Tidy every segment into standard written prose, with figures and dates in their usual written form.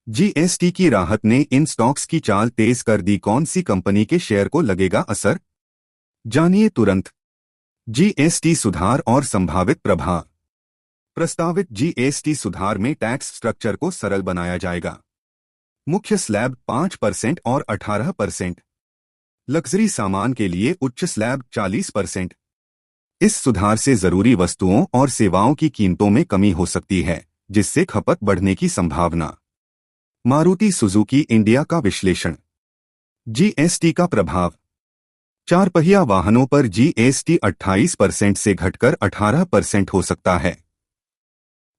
GST की राहत ने इन स्टॉक्स की चाल तेज कर दी। कौन सी कंपनी के शेयर को लगेगा असर? जानिए तुरंत। जीएसटी सुधार और संभावित प्रभाव। प्रस्तावित जीएसटी सुधार में टैक्स स्ट्रक्चर को सरल बनाया जाएगा। मुख्य स्लैब 5% और 18%। लग्जरी सामान के लिए उच्च स्लैब 40%। इस सुधार से जरूरी वस्तुओं और सेवाओं की कीमतों में कमी हो सकती है, जिससे खपत बढ़ने की संभावना। मारुति सुजुकी इंडिया का विश्लेषण। जीएसटी का प्रभाव। चार पहिया वाहनों पर जीएसटी 28% से घटकर 18% हो सकता है।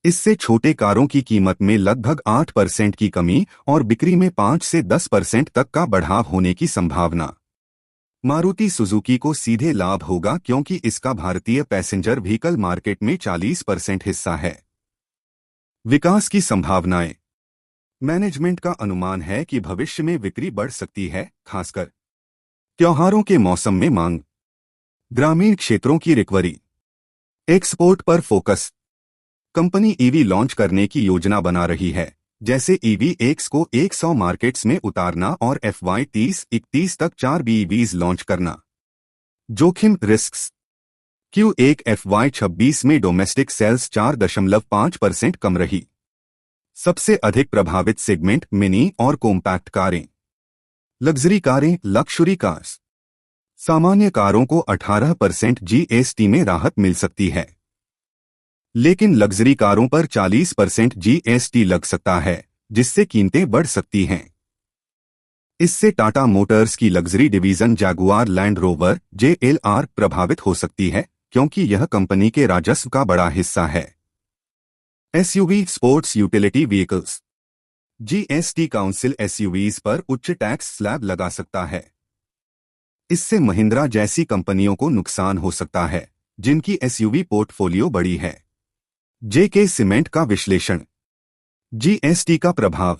इससे छोटे कारों की कीमत में लगभग 8% की कमी और बिक्री में 5 से 10% तक का बढ़ाव होने की संभावना। मारुति सुजुकी को सीधे लाभ होगा क्योंकि इसका भारतीय पैसेंजर व्हीकल मार्केट में 40% हिस्सा है। विकास की संभावनाएं। मैनेजमेंट का अनुमान है कि भविष्य में बिक्री बढ़ सकती है, खासकर त्योहारों के मौसम में मांग। ग्रामीण क्षेत्रों की रिकवरी। एक्सपोर्ट पर फोकस। कंपनी ईवी लॉन्च करने की योजना बना रही है, जैसे ईवी एक्स को 100 मार्केट्स में उतारना और FY 30-31 तक 4 BEVs लॉन्च करना। जोखिम रिस्क्स। Q1 FY 26 में डोमेस्टिक सेल्स 4.5% कम रही। सबसे अधिक प्रभावित सेगमेंट मिनी और कॉम्पैक्ट कारें। लग्जरी कारें, लक्शरी कार्स। सामान्य कारों को 18% जीएसटी में राहत मिल सकती है, लेकिन लग्जरी कारों पर 40% जीएसटी लग सकता है, जिससे कीमतें बढ़ सकती हैं। इससे टाटा मोटर्स की luxury division Jaguar land rover JLR प्रभावित हो सकती है, क्योंकि यह कंपनी के राजस्व का बड़ा हिस्सा है। SUV sports utility vehicles. GST council SUVs पर उच्च टैक्स स्लैब लगा सकता है। इससे महिंद्रा जैसी कंपनियों को नुकसान हो सकता है, जिनकी एसयूवी पोर्टफोलियो बड़ी है। जेके सीमेंट का विश्लेषण। जीएसटी का प्रभाव।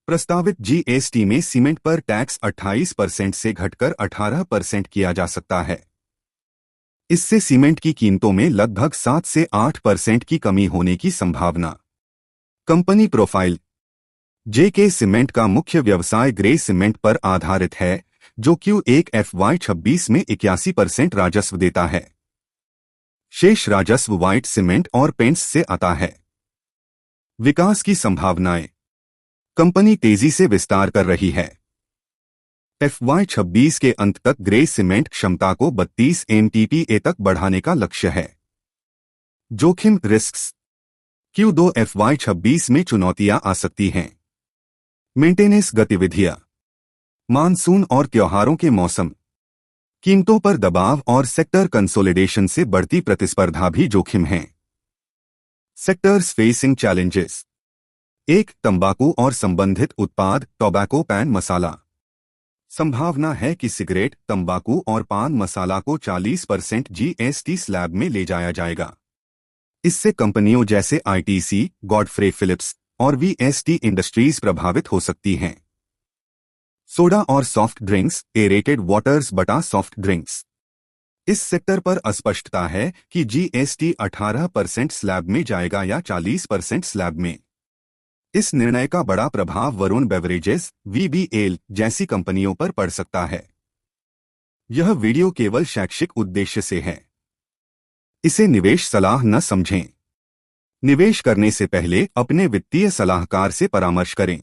प्रस्तावित जीएसटी में सीमेंट पर टैक्स 28% से घटकर 18% किया जा सकता है। इससे सीमेंट की कीमतों में लगभग 7 से 8% की कमी होने की संभावना। Company profile. जेके सीमेंट का मुख्य व्यवसाय ग्रे सीमेंट पर आधारित है, जो Q1 FY 26 में 81% राजस्व देता है। शेष राजस्व व्हाइट सीमेंट और पेंट्स से आता है। विकास की संभावनाएं। कंपनी तेजी से विस्तार कर रही है। FY 26 के अंत तक ग्रे सीमेंट क्षमता को 32 MTPA तक बढ़ाने का लक्ष्य है। जोखिम रिस्क्स। Q2 FY 26 में चुनौतियां आ सकती हैं। मेंटेनेंस गतिविधियां। मानसून और त्योहारों के मौसम। कीमतों पर दबाव और सेक्टर कंसोलिडेशन से बढ़ती प्रतिस्पर्धा भी जोखिम हैं। Sectors facing challenges. 1. तंबाकू और संबंधित उत्पाद, टोबैको पैन मसाला। संभावना है कि सिगरेट, तंबाकू और पान मसाला को 40% जीएसटी स्लैब में ले जाया जाएगा। इससे कंपनियों जैसे ITC, गॉडफ्रे फिलिप्स और VST इंडस्ट्रीज प्रभावित हो सकती हैं। सोडा और सॉफ्ट ड्रिंक्स, एरेटेड वाटर्स बटा सॉफ्ट ड्रिंक्स। इस सेक्टर पर अस्पष्टता है कि जीएसटी 18% स्लैब में जाएगा या 40% स्लैब में। इस निर्णय का बड़ा प्रभाव वरुण बेवरेजेस, VBL जैसी कंपनियों पर पड़ सकता है। यह वीडियो केवल शैक्षिक उद्देश्य से है। इसे निवेश सलाह न समझें। निवेश करने से पहले अपने वित्तीय सलाहकार से परामर्श करें।